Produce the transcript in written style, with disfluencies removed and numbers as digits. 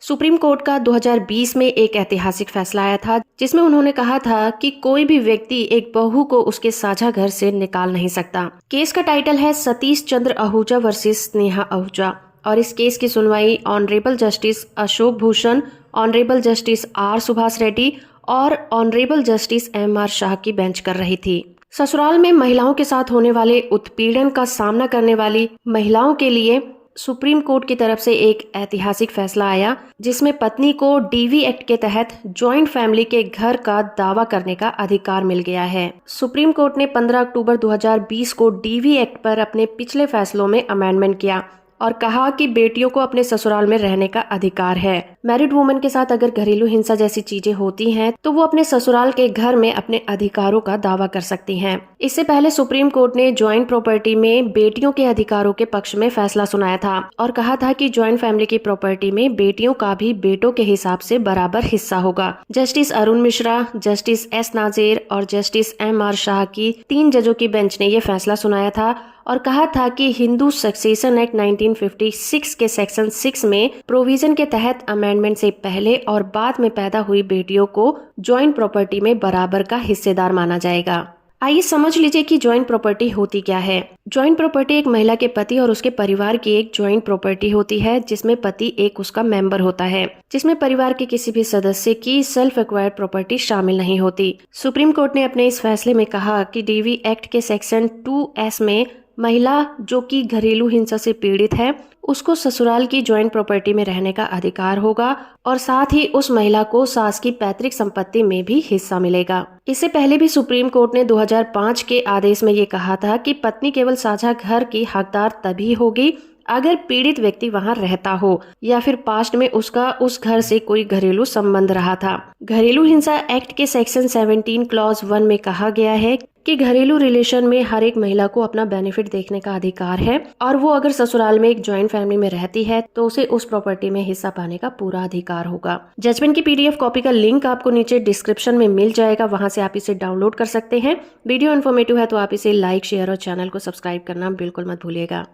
Supreme court का 2020 में एक ऐतिहासिक फैसला आया था जिसमें उन्होंने कहा था कि कोई भी व्यक्ति एक बहू को उसके साझा घर से निकाल नहीं सकता। केस का टाइटल है सतीश चंद्र आहूजा वर्सेस स्नेहा आहूजा और इस केस की सुनवाई honourable justice Ashok Bhushan, honourable justice R Subhash Reddy और ऑनरेबल जस्टिस MR शाह की बेंच कर रही थी। ससुराल में महिलाओं के साथ होने वाले उत्पीड़न का सामना करने वाली महिलाओं के लिए सुप्रीम कोर्ट की तरफ से एक ऐतिहासिक फैसला आया जिसमें पत्नी को DV एक्ट के तहत जॉइंट फैमिली के घर का दावा करने का अधिकार मिल गया है। सुप्रीम कोर्ट ने 15 अक्टूबर 2020 को DV एक्ट पर अपने पिछले फैसलों में अमेंडमेंट किया और कहा कि बेटियों को अपने ससुराल में रहने का अधिकार है। मैरिड वुमेन के साथ अगर घरेलू हिंसा जैसी चीजें होती हैं तो वो अपने ससुराल के घर में अपने अधिकारों का दावा कर सकती हैं। इससे पहले सुप्रीम कोर्ट ने ज्वाइंट प्रॉपर्टी में बेटियों के अधिकारों के पक्ष में फैसला सुनाया था और कहा था कि ज्वाइंट फैमिली की प्रॉपर्टी में बेटियों का भी बेटों के हिसाब से बराबर हिस्सा होगा। Justice Arun Mishra, justice S नाजिर और जस्टिस MR शाह की 3 जजों की बेंच ने ये फैसला सुनाया था और कहा था कि हिंदू सक्सेशन एक्ट 1956 के सेक्शन 6 में प्रोविजन के तहत अमेंडमेंट से पहले और बाद में पैदा हुई बेटियों को जॉइंट प्रॉपर्टी में बराबर का हिस्सेदार माना जाएगा। आइए समझ लीजिए कि जॉइंट प्रॉपर्टी होती क्या है। जॉइंट प्रॉपर्टी एक महिला के पति और उसके परिवार की एक जॉइंट प्रॉपर्टी होती है जिसमें पति एक उसका मेंबर होता है, जिसमें परिवार के किसी भी सदस्य की सेल्फ एक्वायर्ड प्रॉपर्टी शामिल नहीं होती। सुप्रीम कोर्ट ने अपने इस फैसले में कहा कि DV एक्ट के सेक्शन 2S में महिला जो कि घरेलू हिंसा से पीड़ित है उसको ससुराल की जॉइंट प्रॉपर्टी में रहने का अधिकार होगा और साथ ही उस महिला को सास की पैतृक संपत्ति में भी हिस्सा मिलेगा। इससे पहले भी सुप्रीम कोर्ट ने 2005 के आदेश में ये कहा था कि पत्नी केवल साझा घर की हकदार तभी होगी अगर पीड़ित व्यक्ति वहां रहता हो या फिर पास्ट में उसका उस घर से कोई घरेलू संबंध रहा था। घरेलू हिंसा एक्ट के सेक्शन 17 क्लॉज 1 में कहा गया है कि घरेलू रिलेशन में हर एक महिला को अपना बेनिफिट देखने का अधिकार है और वो अगर ससुराल में एक ज्वाइंट फैमिली में रहती है तो उसे उस प्रॉपर्टी में हिस्सा पाने का पूरा अधिकार होगा। जजमेंट की PDF कॉपी का लिंक आपको नीचे डिस्क्रिप्शन में मिल जाएगा, वहां से आप इसे डाउनलोड कर सकते हैं। वीडियो इन्फॉर्मेटिव है तो आप इसे लाइक, शेयर और चैनल को सब्सक्राइब करना बिल्कुल मत भूलिएगा।